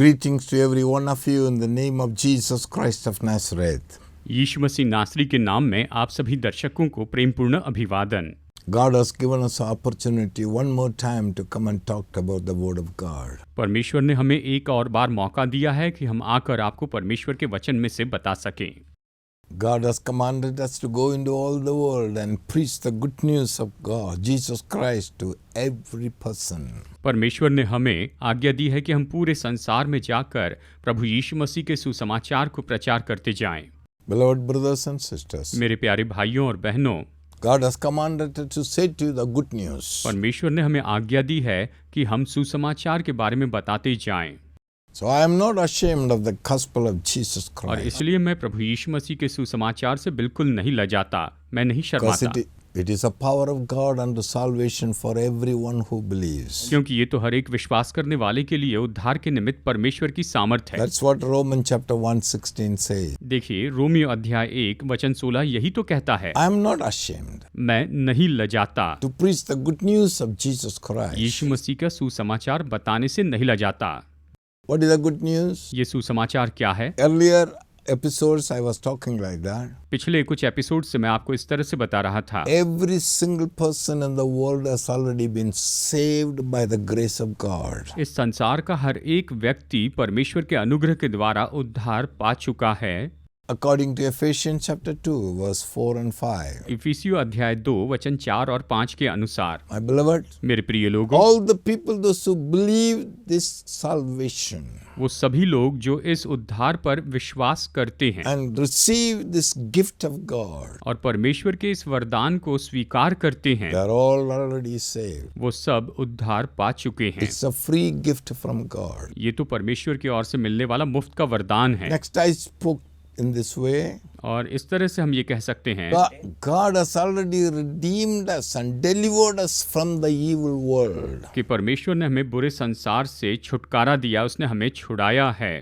Greetings to every one of you in the name of Jesus Christ of Nazareth. यीशु मसीह नासरी के नाम में आप सभी दर्शकों को प्रेमपूर्ण अभिवादन। God has given us an opportunity one more time to come and talk about the Word of God. परमेश्वर ने हमें एक और बार मौका दिया है कि हम आकर आपको परमेश्वर के वचन में से बता सकें। God has commanded us to go into all the world and preach the good news of God, Jesus Christ, to every person. परमेश्वर ने हमें आज्ञा दी है कि हम पूरे संसार में जाकर प्रभु यीशु मसीह के सुसमाचार को प्रचार करते जाएं। Beloved brothers and sisters, मेरे प्यारे भाइयों और बहनों, God has commanded us to say to you the good news. परमेश्वर ने हमें आज्ञा दी है कि हम सुसमाचार के बारे में बताते जाएं। So I am not ashamed of the gospel of Jesus और Christ. इसलिए मैं प्रभु यीशु मसीह के सुसमाचार से बिल्कुल नहीं लजाता, मैं नहीं Because शर्माता, it is a power of God unto salvation for everyone who believes. क्योंकि ये तो हर एक विश्वास करने वाले के लिए उद्धार के निमित्त परमेश्वर की सामर्थ है। That's what Romans chapter 1:16 says. देखिए, रोमियो अध्याय 1 वचन 16 यही तो कहता है, I am not ashamed मैं नहीं लजाता, to preach the good news of Jesus Christ. यीशु मसीह का सुसमाचार बताने से नहीं लजाता। What is the good news? ये सुसमाचार क्या है? Earlier episodes I was talking like that. पिछले कुछ एपिसोड से मैं आपको इस तरह से बता रहा था, Every single person in the world has already been saved by the grace of God. इस संसार का हर एक व्यक्ति परमेश्वर के अनुग्रह के द्वारा उद्धार पा चुका है। According to Ephesians chapter 2 verse 4 and 5. इफिसियों अध्याय 2 वचन 4 और 5 के अनुसार, My beloved, मेरे प्रिय लोगों, all the people those who believe this salvation वो सभी लोग जो इस उद्धार पर विश्वास करते हैं and receive this gift of God, और परमेश्वर के इस वरदान को स्वीकार करते हैं, they are all already saved. वो सब उद्धार पा चुके हैं। It's a free gift from God. ये तो परमेश्वर की ओर से मिलने वाला मुफ्त का वरदान है। Next, I spoke in this way. और इस तरह से हम ये कह सकते हैं, God has already redeemed us and delivered us from the evil world. कि परमेश्वर ने हमें बुरे संसार से छुटकारा दिया, उसने हमें छुड़ाया है,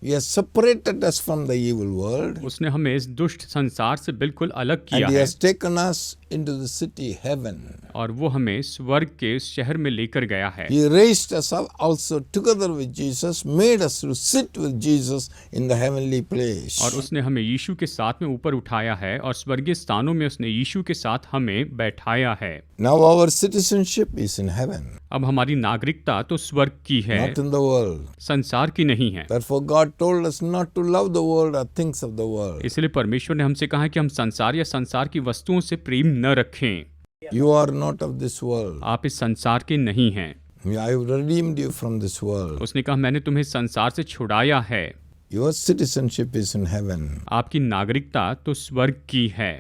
He has separated us from the evil world. उसने हमें इस दुष्ट संसार से बिल्कुल अलग And किया He है has taken us into the city heaven. और वो हमें स्वर्ग के शहर में लेकर गया है। He raised us up also together with Jesus, made us to sit with Jesus in the heavenly place. और उसने हमें यीशु के साथ में ऊपर उठाया है और स्वर्गीय स्थानों में उसने यीशु के साथ हमें बैठाया है। Now our citizenship is in heaven, अब हमारी नागरिकता तो स्वर्ग की है, not in the world. संसार की नहीं है। Therefore God told us not to love the world or things of the world. इसलिए परमेश्वर ने हमसे कहा कि हम संसार या संसार की वस्तुओं से प्रेम न रखें। You are not of this world. आप इस संसार के नहीं हैं। I have redeemed you from this world. उसने कहा, मैंने तुम्हें संसार से छुड़ाया है। Your citizenship is in heaven. आपकी नागरिकता तो स्वर्ग की है।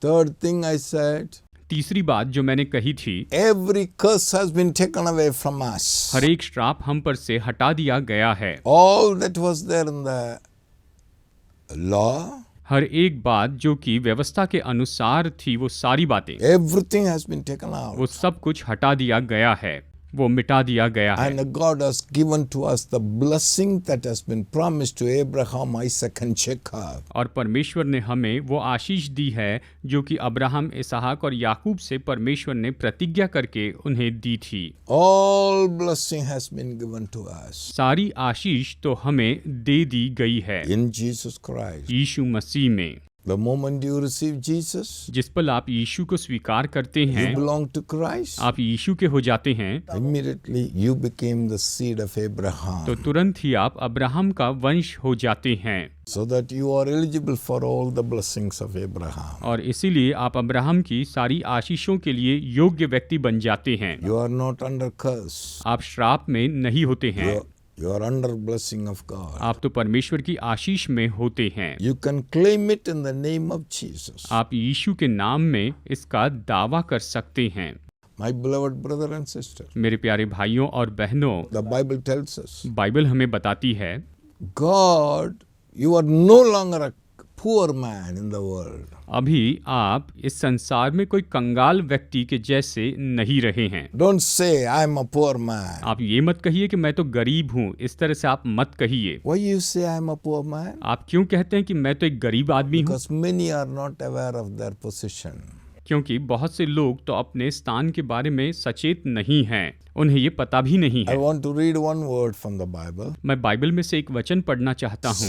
Third thing I said, तीसरी बात जो मैंने कही थी, every curse has been taken away from us. हर एक श्राप हम पर से हटा दिया गया है। All that was there in the law, हर एक बात जो कि व्यवस्था के अनुसार थी, वो सारी बातें, everything has been taken वो out. सब कुछ हटा दिया गया है, वो मिटा दिया गया है। And God has given to us the blessing that has been promised to Abraham, Isaac and Jacob. और परमेश्वर ने हमें वो आशीष दी है जो कि अब्राहम, इसहाक और याकूब से परमेश्वर ने प्रतिज्ञा करके उन्हें दी थी। All blessing has been given to us सारी आशीष तो हमें दे दी गई है in Jesus Christ. यीशु मसीह में। The moment you receive Jesus, जिस पल आप यीशु को स्वीकार करते you हैं, belong to Christ. आप यीशु के हो जाते हैं, Immediately you became the seed of Abraham, तो तुरंत ही आप अब्राहम का वंश हो जाते हैं। so that you are eligible for all the blessings of Abraham. और इसीलिए आप अब्राहम की सारी आशीषों के लिए योग्य व्यक्ति बन जाते हैं। You are not under curse. आप श्राप में नहीं होते हैं, You are under blessing of God. आप तो परमेश्वर की आशीष में होते हैं। You can claim it in the name of Jesus. आप यीशु के नाम में इसका दावा कर सकते हैं। My beloved brother and sister, मेरे प्यारे भाइयों और बहनों, the Bible tells us, Bible हमें बताती है, God, you are no longer a poor man in the world. अभी आप इस संसार में कोई कंगाल व्यक्ति के जैसे नहीं रहे हैं। Don't say I am a poor man. आप ये मत कहिए कि मैं तो गरीब हूँ, इस तरह से आप मत कहिए। Why you say I am a poor man? आप क्यों कहते हैं कि मैं तो एक गरीब आदमी हूँ? Because many are not aware of their position. क्योंकि बहुत से लोग तो अपने स्थान के बारे में सचेत नहीं हैं, उन्हें ये पता भी नहीं I है। want to read one word from the Bible. मैं बाइबल में से एक वचन पढ़ना चाहता हूँ।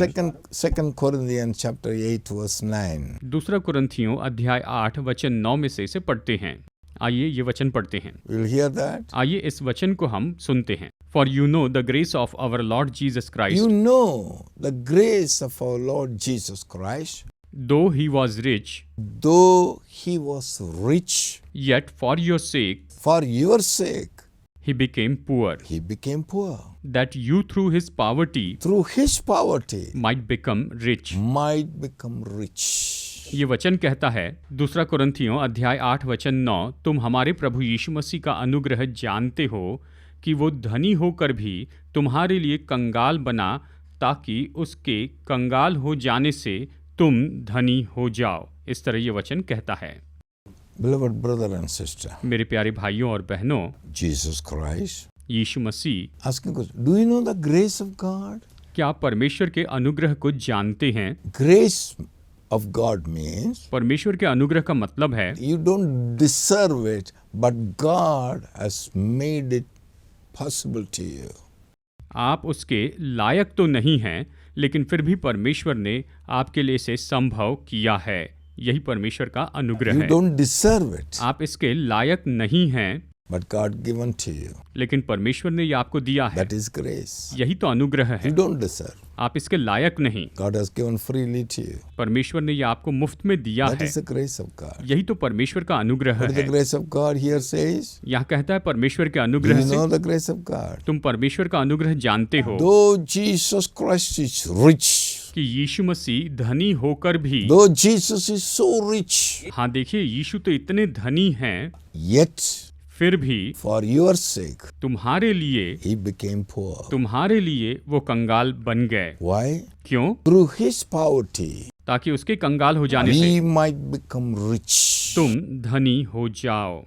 Second Corinthians chapter 8 verse 9. दूसरा कुरिन्थियों अध्याय 8 वचन 9 में से इसे पढ़ते हैं। आइए ये वचन पढ़ते हैं। We'll hear that. आइए इस वचन को हम सुनते हैं। For you know the grace of our Lord Jesus Christ, You know the grace of our Lord Jesus Christ, though he was rich, though he was rich, yet for your sake for your sake he became poor, he became poor. that you through his poverty Through his poverty might become rich. might become rich. ये वचन कहता है, दूसरा कुरिन्थियों अध्याय 8 वचन 9, तुम हमारे प्रभु यीशु मसीह का अनुग्रह जानते हो कि वो धनी होकर भी तुम्हारे लिए कंगाल बना, ताकि उसके कंगाल हो जाने से तुम धनी हो जाओ। इस तरह ये वचन कहता है। Beloved brother and sister, मेरे प्यारे भाइयों और बहनों, Jesus Christ, Yeshu Masih, asking question, do you know the grace of God? क्या आप परमेश्वर के अनुग्रह को जानते हैं? Grace of God means परमेश्वर के अनुग्रह का मतलब है you don't deserve it, but God has made it possible to you. आप उसके लायक तो नहीं हैं, लेकिन फिर भी परमेश्वर ने आपके लिए इसे संभव किया है। यही परमेश्वर का अनुग्रह You है। don't deserve it, आप इसके लायक नहीं हैं, but God given to you. लेकिन परमेश्वर ने ये आपको दिया है। That is grace. यही तो अनुग्रह है। You don't deserve. आप इसके लायक नहीं, God has given freely to you. परमेश्वर ने ये आपको मुफ्त में दिया That है। is the grace of God. यही तो परमेश्वर का अनुग्रह What is the है। grace of God here says? यहाँ कहता है परमेश्वर के Do अनुग्रह you से know the grace of God? तुम परमेश्वर का अनुग्रह जानते हो Though Jesus Christ is rich, कि यीशु मसीह धनी होकर भी, though Jesus is so rich, हाँ देखिए, यीशु तो इतने धनी हैं, yet फिर भी for your sake तुम्हारे लिए he became poor. तुम्हारे लिए वो कंगाल बन गए। Why? क्यों? Through his poverty ताकि उसके कंगाल हो जाने से we might become rich. तुम धनी हो जाओ,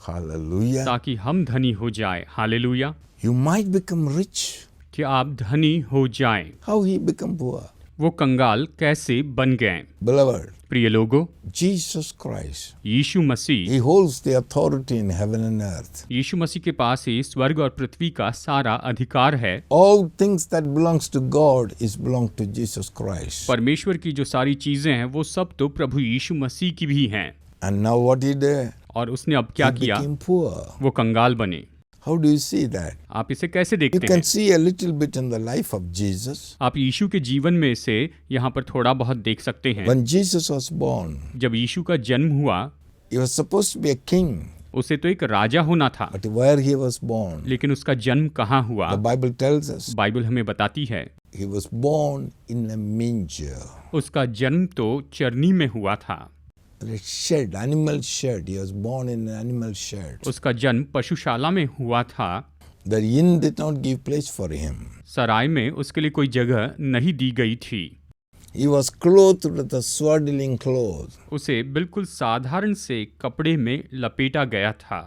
Hallelujah. ताकि हम धनी हो जाए। Hallelujah. You might become rich. कि आप धनी हो जाएं। How he become poor? वो कंगाल कैसे बन गए? Beloved, प्रिय लोगों, Jesus Christ, Yeshu Masih, he holds the authority in heaven and earth. यीशु मसीह के पास ही स्वर्ग और पृथ्वी का सारा अधिकार है। All things that belongs to God is belong to Jesus Christ. परमेश्वर की जो सारी चीजें हैं वो सब तो प्रभु यीशु मसीह की भी हैं। And now what he did? और उसने अब क्या He किया? became poor. वो कंगाल बने। How do you see that? आप इसे कैसे You देखते can हैं? see a little bit in the life of Jesus. आप यीशु के जीवन में से यहाँ पर थोड़ा बहुत देख सकते हैं। When Jesus was born, जब यीशु का जन्म हुआ, he was supposed to be a king, उसे तो एक राजा होना था, but where he was born, लेकिन उसका जन्म कहाँ हुआ? the Bible tells us Bible हमें बताती है he was born in a manger. उसका जन्म तो चरनी में हुआ था। A shed, animal shed. He was born in an animal shed. उसका जन्म पशुशाला में हुआ था। The inn did not give place for him. सराय में उसके लिए कोई जगह नहीं दी गई थी। He was clothed with a swaddling cloth. उसे बिल्कुल साधारण से कपड़े में लपेटा गया था।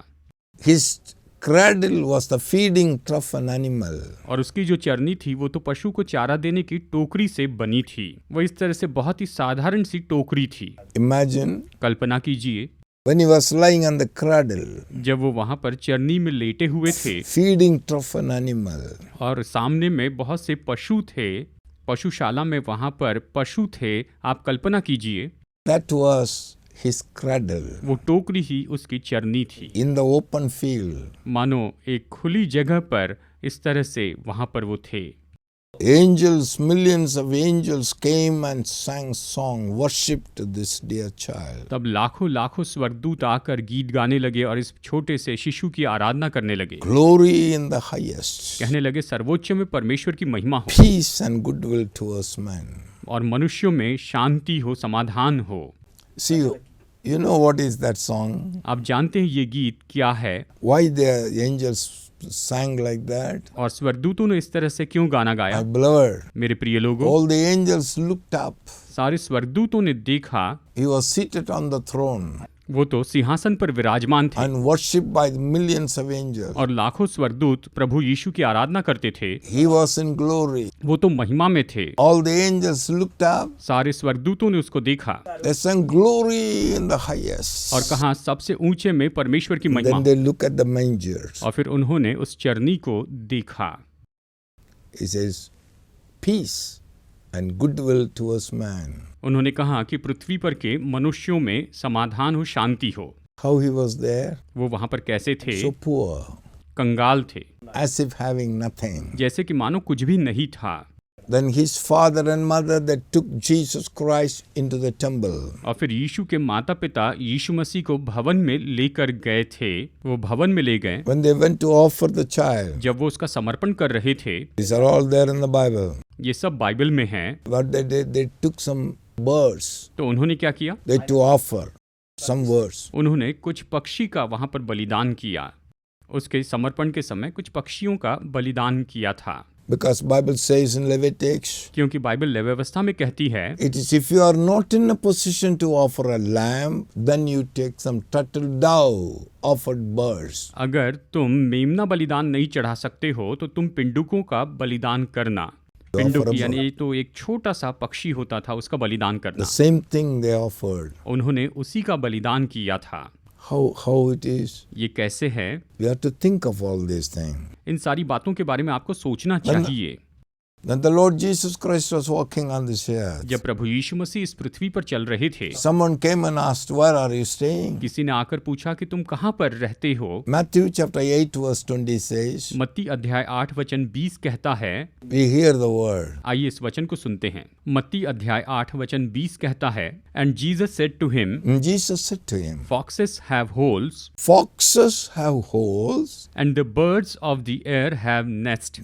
His cradle was the feeding trough an animal. और उसकी जो चरनी थी वो तो पशु को चारा देने की टोकरी से बनी थी। वो इस तरह से बहुत ही साधारण सी टोकरी थी। Imagine कल्पना कीजिए, when he was lying on the cradle, जब वो वहां पर चरनी में लेटे हुए थे feeding trough an animal. और सामने में बहुत से पशु थे, पशुशाला में वहां पर पशु थे। आप कल्पना कीजिए, That was his cradle वो टोकरी ही उसकी चरनी थी। in the open field. मानो एक खुली जगह पर इस तरह से वहां पर वो थे। Angels, millions of angels came and sang song, worshipped this dear child. तब लाखों लाखों स्वर्गदूत आकर गीत गाने लगे और इस छोटे से शिशु की आराधना करने लगे। Glory in the highest, कहने लगे सर्वोच्च में परमेश्वर की महिमा हो peace and goodwill towards men. और मनुष्यों में शांति हो, समाधान हो। See, you know what is that song? आप जानते हैं ये गीत क्या है Why the angels sang like that? और स्वर्गदूतों ने इस तरह से क्यों गाना गाया? My beloved, मेरे प्रिय लोगों, all the angels looked up. सारे स्वर्गदूतों ने देखा He was seated on the throne. वो तो सिंहासन पर विराजमान थे and worshipped by the millions of angels. और लाखों स्वर्गदूत प्रभु यीशु की आराधना करते थे। He was in glory. वो तो महिमा में थे। All the angels looked up. सारे स्वर्गदूतों ने उसको देखा They sang glory in the highest. और कहा सबसे ऊंचे में परमेश्वर की महिमा। Then they look at the mangers. और फिर उन्होंने उस चरनी को देखा। He says, peace and goodwill towards man. उन्होंने कहा कि पृथ्वी पर के मनुष्यों में समाधान हो, शांति हो। How he was there? वो वहां पर कैसे थे? So poor, कंगाल थे, as if having nothing. जैसे कि मानो कुछ भी नहीं था। Then his father and mother, they took Jesus Christ into the temple. और फिर यीशु के माता पिता यीशु मसीह को भवन में लेकर गए थे। वो भवन में ले गए। When they went to offer the child, जब वो उसका समर्पण कर रहे थे, these are all there in the Bible. ये सब बाइबल में है। What they did, they took some birds. तो उन्होंने क्या किया? They to offer some birds. उन्होंने कुछ पक्षी का वहां पर बलिदान किया। उसके समर्पण के समय कुछ पक्षियों का बलिदान किया था। Because Bible says in Leviticus, क्योंकि बाइबल लेवी व्यवस्था में कहती है, it is if you are not in a position to offer a lamb, then you take some turtle dove, offered birds. अगर तुम मेमना बलिदान नहीं चढ़ा सकते हो तो तुम पिंडुकों का बलिदान करना। पिंडुक यानी तो एक छोटा सा पक्षी होता था, उसका बलिदान करना। The same thing they offered. उन्होंने उसी का बलिदान किया था। How it is? ये कैसे है? We have to think of all these things. इन सारी बातों के बारे में आपको सोचना चाहिए। When the Lord Jesus Christ was walking on this earth, जब प्रभु यीशु मसीह इस पृथ्वी पर चल रहे थे, someone came and asked, where are you staying? किसी ने आकर पूछा कि तुम कहाँ पर रहते हो? Matthew chapter 8 verse 20 says, मत्ती अध्याय 8 वचन 20 कहता है। we hear the word. आइए इस वचन को सुनते हैं। मत्ती अध्याय 8 वचन 20 कहता है, And Jesus said to him, And Jesus said to him, Foxes have holes, foxes have holes, and the birds of the air have nests,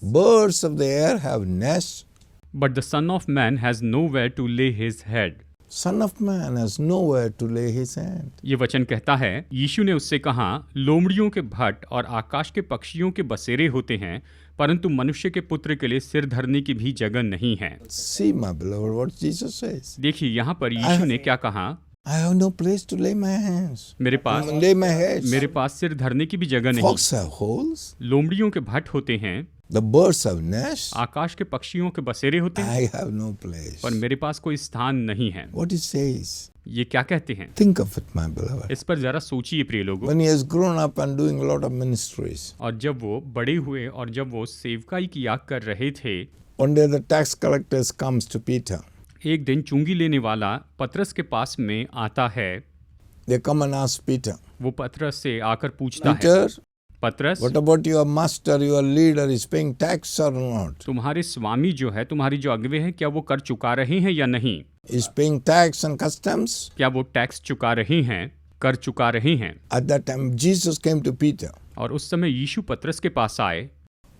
birds of the air have nests, but the Son of Man has nowhere to lay his head. Son of Man has nowhere to lay his hand. ये वचन कहता है, यीशु ने उससे कहा, लोमड़ियों के भट्ट और आकाश के पक्षियों के बसेरे होते हैं, परंतु मनुष्य के पुत्र के लिए सिर धरने की भी जगह नहीं है। See, my beloved, what Jesus says. देखिए यहाँ पर यीशु ने क्या कहा? I have no place to lay my hands. मेरे पास Lay my head. मेरे पास सिर धरने की भी जगह नहीं। Foxes have holes. लोमड़ियों के भट्ट होते हैं, The birds have nests. आकाश के पक्षियों के बसेरे होते हैं, I have no place. पर मेरे पास कोई स्थान नहीं है। What he says. ये क्या कहते हैं? Think of it, my beloved. इस पर जरा सोचिए प्रिय लोगों। When he has grown up and doing a lot of ministries, और जब वो बड़े हुए और जब वो सेवकाई किया कर रहे थे, one day the tax collectors comes to Peter. एक दिन चुंगी लेने वाला पतरस के पास में आता है। They come and ask Peter, वो पतरस से आकर पूछता है, Peter, पतरस, what about your master, your leader is paying tax or not? तुम्हारे स्वामी जो है, तुम्हारी जो अगुवे हैं, क्या वो कर चुका रहे हैं या नहीं? Is paying tax and customs? क्या वो टैक्स चुका रहे हैं, कर चुका रहे हैं? At that time, Jesus came to Peter. और उस समय यीशु पतरस के पास आए।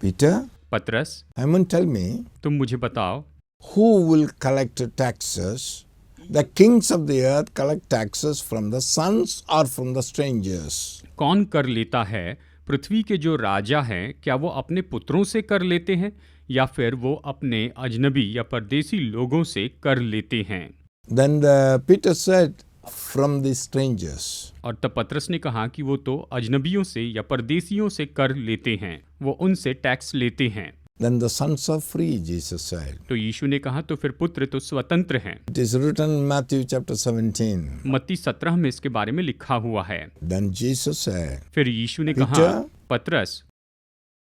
Peter, पतरस, Simon, tell me, तुम मुझे बताओ, who will collect taxes? The kings of the earth collect taxes from the sons or from the strangers? कौन कर लेता है? पृथ्वी के जो राजा हैं, क्या वो अपने पुत्रों से कर लेते हैं या फिर वो अपने अजनबी या परदेसी लोगों से कर लेते हैं? Then Peter said, from the strangers. और तब पतरस ने कहा कि वो तो अजनबियों से या परदेसियों से कर लेते हैं, वो उनसे टैक्स लेते हैं। Then the sons are free, Jesus said. तो यीशु ने कहा तो फिर पुत्र तो स्वतंत्र हैं। It is written in Matthew chapter 17. मत्ती 17 में इसके बारे में लिखा हुआ है। Then Jesus said, फिर यीशु ने Peter, कहा, पतरस,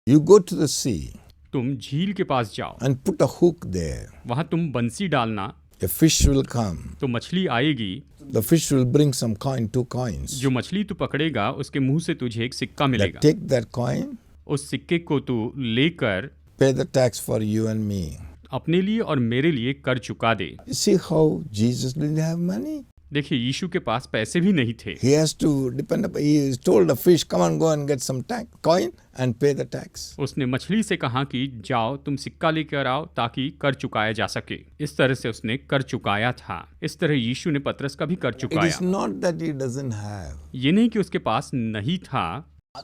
you go to the sea तुम झील के पास जाओ, and put a hook there. वहां तुम बंसी डालना, A fish will come. तो मछली आएगी। The fish will bring some coin, 2 coins. जो मछली तू पकड़ेगा उसके मुंह से तुझे एक सिक्का मिलेगा। Take that coin, उस सिक्के को तू लेकर pay the tax for you and me. अपने लिए और मेरे लिए कर चुका दे। You see how Jesus didn't have money? देखिए यीशु के पास पैसे भी नहीं थे। He has to depend upon, he told the fish, come on, go and get some coin and pay the tax. उसने मछली से कहा कि जाओ तुम सिक्का लेकर आओ ताकि कर चुकाया जा सके। इस तरह से उसने कर चुकाया था। इस तरह यीशु ने पतरस का भी कर It चुकाया। is not that he doesn't have. ये नहीं कि उसके पास नहीं था।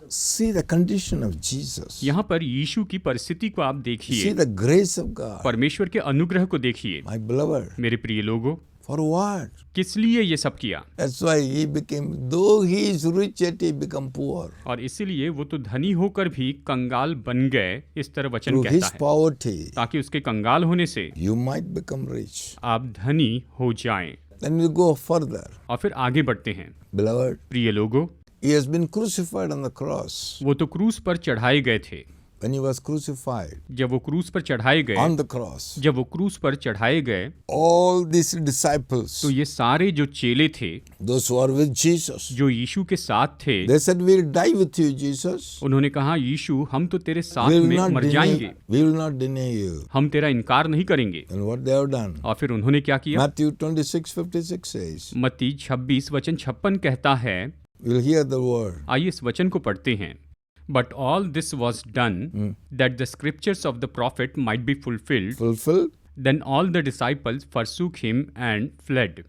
See the condition of Jesus. यहाँ पर यीशु की परिस्थिति को आप See देखिए, the grace of God. परमेश्वर के अनुग्रह को देखिए। My beloved, मेरे प्रिय लोगों, For what? किस लिए ये सब किया? That's why he became, though he is rich, yet he become poor. और इसीलिए वो तो धनी होकर भी कंगाल बन गए, इस तरह वचन Through his कहता है, poverty, ताकि उसके कंगाल होने से you might become rich. आप धनी हो जाएं। Then we go further. और फिर आगे बढ़ते हैं। Beloved, प्रिय लोगों, he has been crucified on the cross. वो तो क्रूस पर चढ़ाए गए थे। When he was crucified जब वो क्रूस पर चढ़ाए गए, on the cross, जब वो क्रूस पर चढ़ाए गए, all these disciples, तो ये सारे जो चेले थे, those who are with Jesus, जो यीशु के साथ थे, they said, we'll die with you, Jesus. उन्होंने कहा, यीशु हम तो तेरे साथ We will में not मर जाएंगे, deny, we will not deny you. हम तेरा इनकार नहीं करेंगे। And what they have done? और फिर उन्होंने क्या किया? Matthew 26:56 says, मत्ती 26 वचन 56 कहता है, we'll hear the word. आइए इस वचन को पढ़ते हैं। But all this was done that the scriptures of the prophet might be fulfilled. Fulfilled? Then all the disciples forsook him and fled.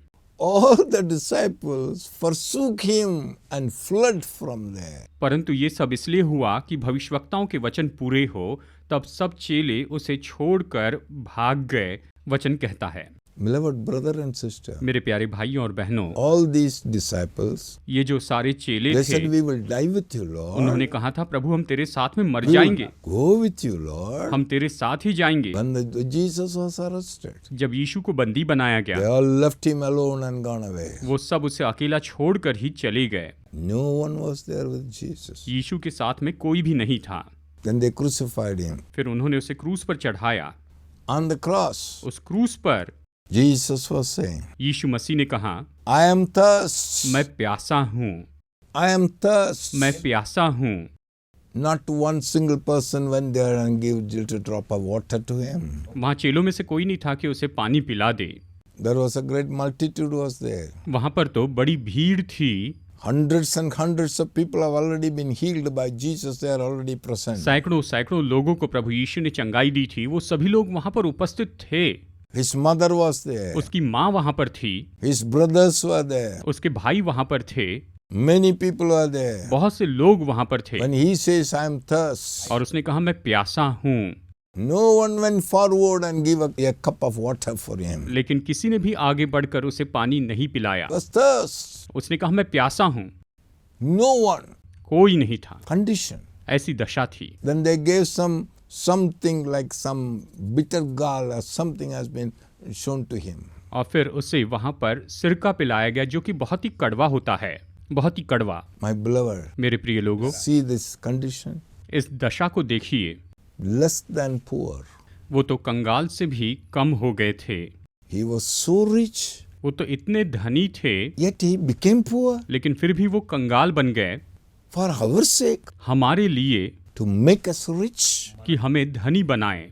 All the disciples forsook him and fled from there. परंतु ये सब इसलिए हुआ कि भविष्यवक्ताओं के वचन पूरे हो, तब सब चेले उसे छोड़कर भाग गए, वचन कहता है। Beloved brother and sister, मेरे प्यारे भाइयों और बहनों, all these disciples, ये जो सारे चेले they थे, said, we will die with you, Lord. उन्होंने कहा था, प्रभु हम तेरे साथ में मर We will जाएंगे, go with you, Lord. हम तेरे साथ ही जाएंगे। When Jesus was arrested, जब यीशु को बंदी बनाया they गया, all left him alone and gone away. वो सब उसे अकेला छोड़कर ही चले गए। No one was there with Jesus. यीशु के साथ में कोई भी नहीं था। Then they crucified him. फिर उन्होंने उसे क्रूस पर चढ़ाया। On the cross, उस क्रूस पर Jesus was saying, यीशु मसीह ने कहा, I am thirst. मैं प्यासा हूँ, I am thirst. मैं प्यासा हूँ। Not one single person went there and gave little drop of water to him. वहाँ चेलों में से कोई नहीं था कि उसे पानी पिला दे। There was a great multitude was there. वहाँ पर तो बड़ी भीड़ थी। Hundreds and hundreds of people have already been healed by Jesus. They are already present. सैकड़ों सैकड़ों लोगों को प्रभु यीशु ने चंगाई दी थी। वो सभी लोग वहाँ पर उपस्थित थे। His mother was there. उसकी माँ वहाँ पर थी। His brothers were there. उसके भाई वहाँ पर थे। Many people were there. बहुत से लोग वहाँ पर थे। When he says, I am thirst, और उसने कहा, मैं प्यासा हूँ। no one went forward and gave a cup of water for him. लेकिन किसी ने भी आगे बढ़कर उसे पानी नहीं पिलाया। It was thirst. उसने कहा, मैं प्यासा हूँ। No one. कोई नहीं था। Condition. ऐसी दशा थी। Then they gave something like some bitter gall or something has been shown to him. और फिर उसे वहाँ पर सिरका पिलाया गया, जो कि बहुत ही कड़वा होता है, बहुत ही कड़वा। My beloved, मेरे प्रिय लोगों, see this condition. इस दशा को देखिए। Less than poor. वो तो कंगाल से भी कम हो गए थे। He was so rich, वो तो इतने धनी थे, yet he became poor लेकिन फिर भी वो कंगाल बन गए for our sake, हमारे लिए, to make us rich कि हमें धनी बनाए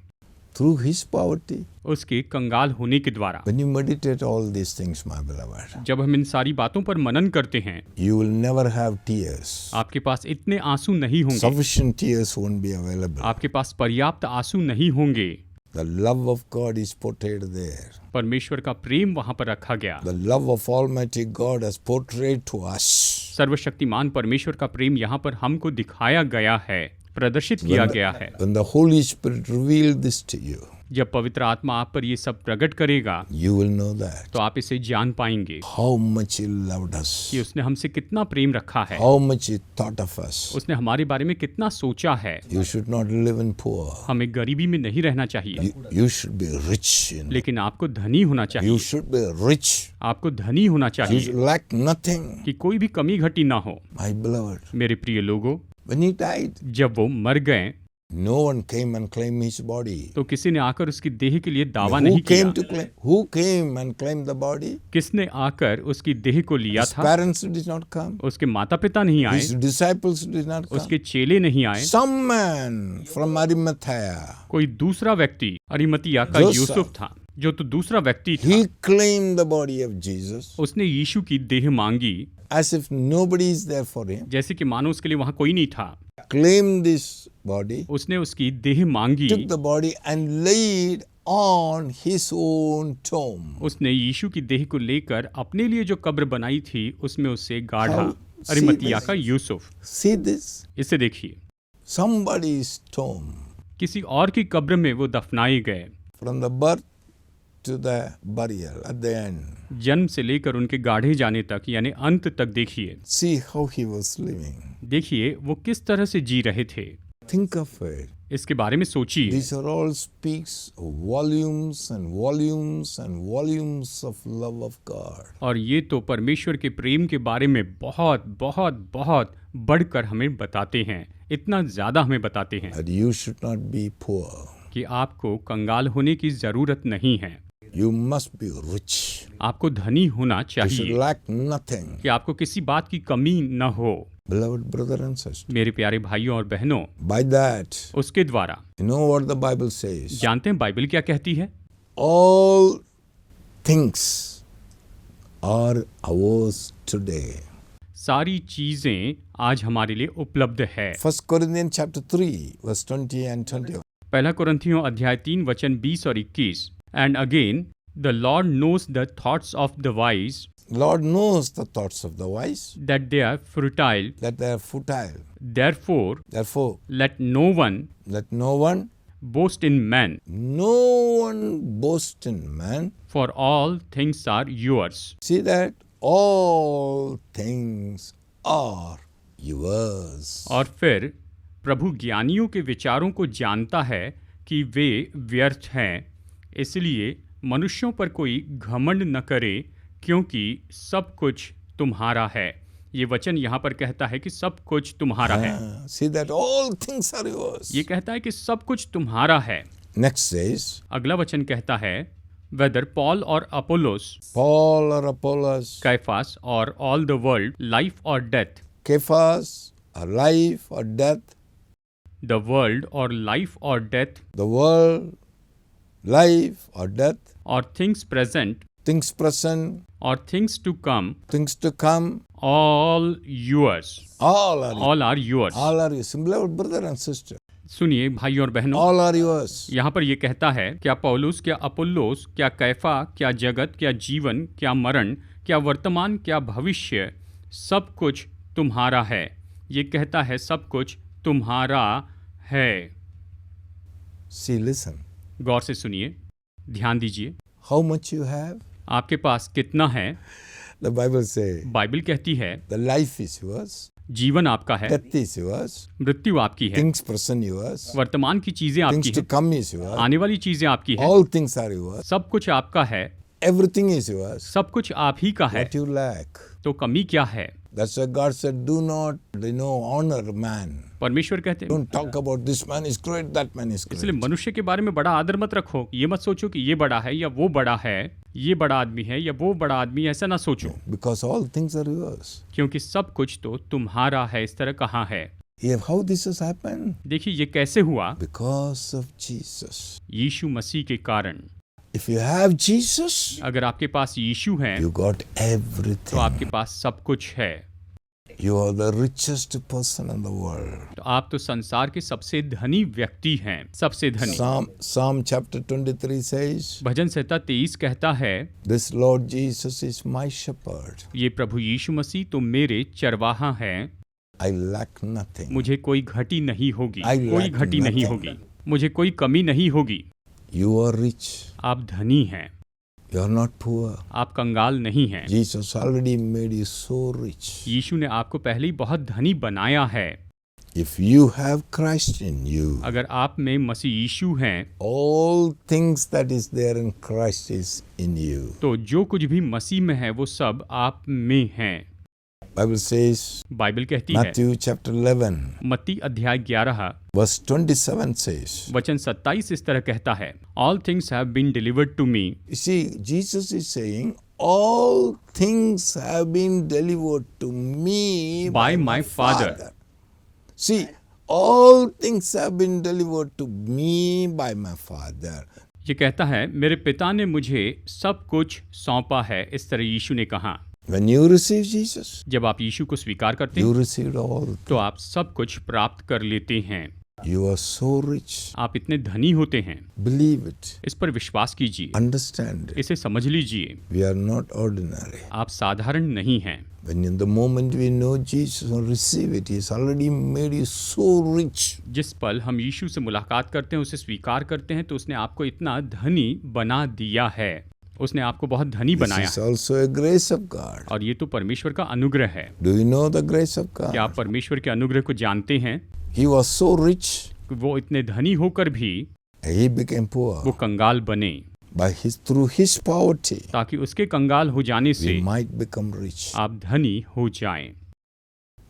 through his poverty. उसके कंगाल होने के द्वारा। When you meditate all these things, my beloved, जब हम इन सारी बातों पर मनन करते हैं, you will never have tears. आपके पास इतने आंसू नहीं होंगे, Sufficient tears won't be available. आपके पास पर्याप्त आंसू नहीं होंगे। The love of God is portrayed there. परमेश्वर का प्रेम वहां पर रखा गया। The love of Almighty God is portrayed to us. सर्वशक्तिमान परमेश्वर का प्रेम यहाँ पर हमको दिखाया गया है, प्रदर्शित किया गया है। When the Holy Spirit revealed this to you, जब पवित्र आत्मा आप पर ये सब प्रकट करेगा, you will know that. तो आप इसे जान पाएंगे How much He loved us. कि उसने हमसे कितना प्रेम रखा है, How much He thought of us. उसने हमारे बारे में कितना सोचा है। You should not live in poor. हमें गरीबी में नहीं रहना चाहिए, You should be rich. लेकिन आपको धनी होना You चाहिए। should be rich. आपको धनी होना You चाहिए should lack nothing. कि कोई भी कमी घटी ना हो। My beloved, मेरे प्रिय लोगों, when He died, जब वो मर गए, no one came and claimed His body. तो किसी ने आकर उसकी देह के लिए दावा Who नहीं came किया। to claim? Who came and claimed the body? किसने आकर उसकी देह को लिया His था? parents did not come. उसके माता पिता नहीं आए, His disciples did not come. उसके चेले नहीं आए। Some man from Arimathea, कोई दूसरा व्यक्ति, अरिमतिया का जोसेफ। यूसुफ था, जो तो दूसरा व्यक्ति था। he claimed the body of Jesus उसने यीशु की देह मांगी, as if nobody is there for him. जैसे कि मानो उसके लिए वहां कोई नहीं था। Claimed this body, उसने उसकी देह मांगी, took the body and laid on his own tomb. उसने यीशु की देह को लेकर अपने लिए जो कब्र बनाई थी उसमें उसे गाढ़ा। How- अरिमतिया see का this? यूसुफ। See this? इसे देखिए, Somebody's tomb. किसी और की कब्र में वो दफनाए गए। From the birth to the burial at the end. जन्म से लेकर उनके गाढ़े जाने तक यानी अंत तक देखिए। See how he was living. देखिए वो किस तरह से जी रहे थे। Think of it. इसके बारे में सोचिए। These are all speaks volumes and volumes and volumes of love of God. और ये तो परमेश्वर के प्रेम के बारे में बहुत बहुत बहुत बढ़कर हमें बताते हैं, इतना ज़्यादा हमें बताते हैं That you should not be poor. कि आपको कंगाल होने की ज़रूरत नहीं है, You must be rich. आपको धनी होना You should चाहिए, lack nothing. कि आपको किसी बात की कमी न हो। Beloved brother and sister, मेरे प्यारे भाइयों और बहनों, by that, उसके द्वारा you know what the Bible says? जानते हैं बाइबल क्या कहती है? All things are ours today. सारी चीज़ें आज हमारे लिए उपलब्ध है। 1 Corinthians chapter 3, verse 20 and 21. पहला कुरिन्थियों अध्याय 3 वचन 20 और 21। And again the Lord knows the thoughts of the wise Lord knows the thoughts of the wise, that they are futile, that they are futile. Therefore Therefore, let no one let no one boast in man, boast in man. for all things are yours. See that all things are yours. और फिर प्रभु ज्ञानियों के विचारों को जानता है कि वे व्यर्थ हैं, इसलिए मनुष्यों पर कोई घमंड न करे, क्योंकि सब कुछ तुम्हारा है। ये वचन यहाँ पर कहता है कि सब कुछ तुम्हारा है। See that all things are yours. ये कहता है कि सब कुछ तुम्हारा है। Next says, अगला वचन कहता है वेदर पॉल और Apollos, Paul or Apollos, Cephas और ऑल द वर्ल्ड, लाइफ और death, Cephas or life or death, the world और लाइफ और death, the world, life or death, और थिंग्स प्रेजेंट things present, और things to come, things to come, all yours, all are yours. All are yours. All are yours. Beloved brother and sister, सुनिए भाइयों और बहनों, all are yours. यहाँ पर ये कहता है क्या पौलुस, क्या अपोल्लोस, क्या कैफा, क्या जगत, क्या जीवन, क्या मरण, क्या वर्तमान, क्या भविष्य, सब कुछ तुम्हारा है। ये कहता है सब कुछ तुम्हारा है। See, listen. गौर से सुनिए, ध्यान दीजिए। How much you have? आपके पास कितना है? The Bible says, बाइबल कहती है the life is yours, जीवन आपका है, death is yours, मृत्यु आपकी है, things present yours, वर्तमान की चीजें आपकी things to है, come is yours, आने वाली चीजें आपकी है, all things are yours, सब कुछ आपका है, everything is yours. सब कुछ आप ही का है। What you lack? तो कमी क्या है? That's why God said, do not, honor man. परमेश्वर कहते हैं Don't talk about this man is great, that man is इसलिए great. मनुष्य के बारे में बड़ा आदर मत रखो। ये मत सोचो कि ये बड़ा है या वो बड़ा है, ये बड़ा आदमी है या वो बड़ा आदमी, ऐसा ना सोचो, Because all things are yours. क्योंकि सब कुछ तो तुम्हारा है। इस तरह कहाँ है? Yeah, how this has happened? देखिए ये कैसे हुआ? Because of Jesus. यीशु मसीह के कारण। If you have Jesus, अगर आपके पास यीशु है you got तो everything. आपके पास सब कुछ है। You are the richest person in the world. तो आप तो संसार के सबसे धनी व्यक्ति हैं, सबसे धनी। Psalm chapter 23 says, भजन संहिता 23 कहता है this Lord Jesus is my shepherd. ये प्रभु यीशु मसीह तो मेरे चरवाहा हैं, I lack nothing. मुझे कोई घटी नहीं होगी, I कोई lack घटी नहीं nothing. होगी, मुझे कोई कमी नहीं होगी। You are rich. आप धनी हैं, You are not poor. आप कंगाल नहीं हैं। Jesus already made you so rich. यीशु ने आपको पहले ही बहुत धनी बनाया है। If you have Christ in you, अगर आप में मसीह यीशु हैं all things that is there in Christ is in you. तो जो कुछ भी मसीह में है वो सब आप में हैं। Bible says, बाइबल कहती है, Matthew chapter 11, मत्ती अध्याय 11 verse 27 says, वचन 27 इस तरह कहता है, All things have been delivered to me. you see, Jesus is saying, all things have been delivered to me By by my my Father. Father. See, all things have been delivered to me by my Father. ये कहता है मेरे पिता ने मुझे सब कुछ सौंपा है। इस तरह यीशु ने कहा। When you receive Jesus, जब आप यीशु को स्वीकार करते you हैं received all. तो आप सब कुछ प्राप्त कर लेते हैं। You are so rich. आप इतने धनी होते हैं। Believe it. इस पर विश्वास कीजिए, Understand it. इसे समझ लीजिए। We are not ordinary. आप साधारण नहीं हैं। When in the moment we know Jesus and receive it, He has already made you so rich. जिस पल हम यीशु से मुलाकात करते हैं, उसे स्वीकार करते हैं, तो उसने आपको इतना धनी बना दिया है। उसने आपको बहुत धनी बनाया This is है। also a grace of God. और ये तो परमेश्वर का अनुग्रह है। Do you know the grace of क्या God? आप परमेश्वर के अनुग्रह को जानते हैं? He was so rich, वो इतने धनी होकर भी He became वो poor. कंगाल बने, Through His poverty, ताकि उसके कंगाल हो जाने से we might become rich. आप धनी हो जाएं।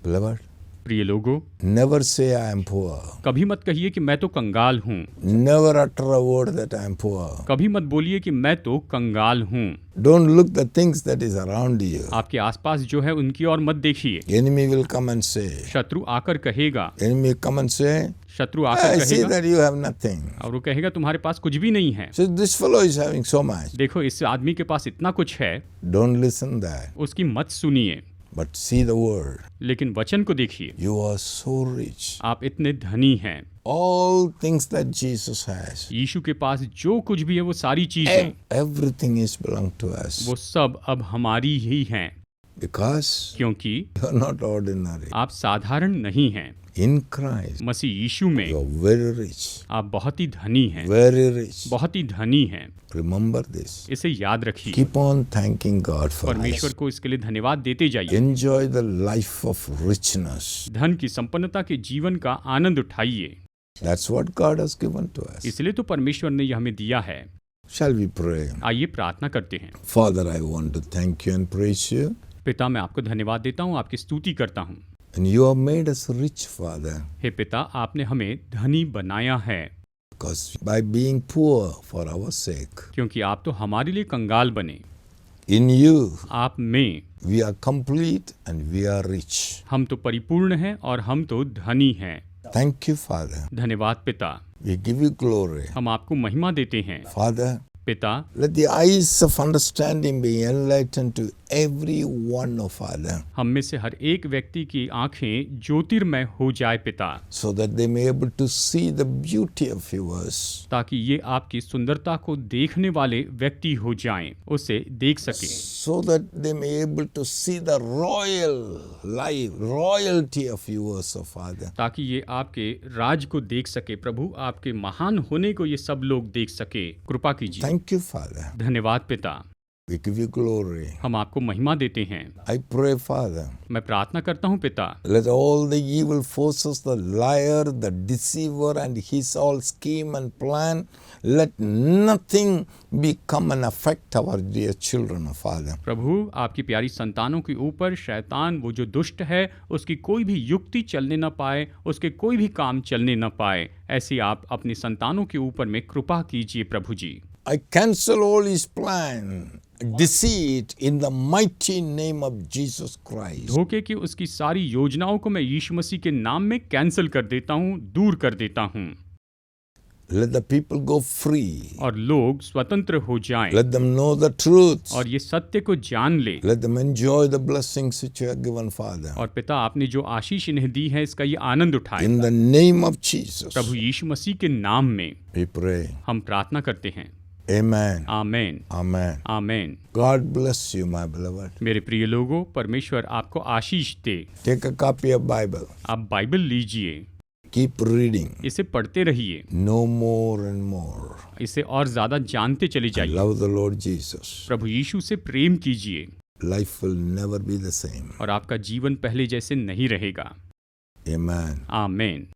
Beloved, प्रिय लोगों, never say I am poor. कभी मत कहिए कि मैं तो कंगाल हूँ। Never utter a word that I am poor. कभी मत बोलिए कि मैं तो कंगाल हूँ। Don't look the things that is around you. आपके आसपास जो है उनकी ओर मत देखिए। Enemy will come and say. शत्रु आकर कहेगा, Enemy come and say, शत्रु आकर I see कहेगा that you have nothing. और वो कहेगा तुम्हारे पास कुछ भी नहीं है। So this fellow is having so much. देखो इस आदमी के पास इतना कुछ है, Don't listen that, उसकी मत सुनिए, but see the word. लेकिन वचन को देखिए। You are so rich. आप इतने धनी हैं। All things that Jesus has, यीशु के पास जो कुछ भी है वो सारी चीजें, everything is belong to us. वो सब अब हमारी ही हैं, Because क्योंकि you are not ordinary. आप साधारण नहीं हैं। In Christ, मसीह यीशु में you are very rich. आप बहुत ही धनी हैं, Very rich. बहुत ही धनी हैं। Remember this. इसे याद रखिए। Keep on thanking God for परमेश्वर this. को इसके लिए धन्यवाद देते जाइए। Enjoy the life of richness. धन की संपन्नता के जीवन का आनंद उठाइए। That's what God has given to us. इसलिए तो परमेश्वर ने यह हमें दिया है। Shall we pray? आइए प्रार्थना करते हैं। Father, I want to thank you and praise you. पिता, मैं आपको धन्यवाद देता हूँ, आपकी स्तुति करता हूँ। And you have made us rich, Father, हे पिता, आपने हमें धनी बनाया है, because by being poor for our sake, क्योंकि आप तो हमारे लिए कंगाल बने। in you आप में we are complete and we are rich. हम तो परिपूर्ण हैं और हम तो धनी हैं। Thank you, Father. धन्यवाद पिता, We give you glory. हम आपको महिमा देते हैं। Father, पिता, let the eyes of understanding be enlightened to every one, oh Father, हम में से हर एक व्यक्ति की आंखें ज्योतिर्मय हो जाए पिता, so that they may able to see the beauty of yours. ताकि ये आपकी सुंदरता को देखने वाले व्यक्ति हो जाएं, उसे देख सके, So that they may able to see the royal life, royalty of yours, oh Father. ताकि ये आपके राज को देख सके। प्रभु, आपके महान होने को ये सब लोग देख सके। कृपा कीजिए। Thank you, Father. धन्यवाद पिता, We give you glory. हम आपको महिमा देते हैं। I pray, Father, मैं प्रार्थना करता हूँ पिता, let all the evil forces, the liar, the deceiver, and his all scheme and plan, let nothing become and affect our dear children, oh Father. प्रभु, आपकी प्यारी संतानों के ऊपर शैतान, वो जो दुष्ट है, उसकी कोई भी युक्ति चलने न पाए, उसके कोई भी काम चलने न पाए। ऐसी आप अपनी संतानों के ऊपर में कृपा कीजिए प्रभु जी। I cancel all his plan, deceit in the mighty name of Jesus Christ. धोखे की उसकी सारी योजनाओं को मैं यीशु मसीह के नाम में कैंसिल कर देता हूँ, दूर कर देता हूँ। Let the people go free. और लोग स्वतंत्र हो जाएं, Let them know the truth. और ये सत्य को जान ले। Let them enjoy the blessings which you have given, Father. और पिता, आपने जो आशीष इन्हें दी है, इसका ये आनंद उठाए। In the name of Jesus, प्रभु यीशु मसीह के नाम में we pray. हम प्रार्थना करते हैं। Amen. Amen, Amen. Amen. God bless you, my beloved. मेरे प्रिय लोगों, परमेश्वर आपको आशीष दे। Take a copy of Bible. आप बाइबल लीजिए, Keep reading. इसे पढ़ते रहिए, Know more and more. इसे और ज्यादा जानते चले जाइए। Love the Lord Jesus. प्रभु यीशु से प्रेम कीजिए, Life will never be the same. और आपका जीवन पहले जैसे नहीं रहेगा। Amen. आमेन।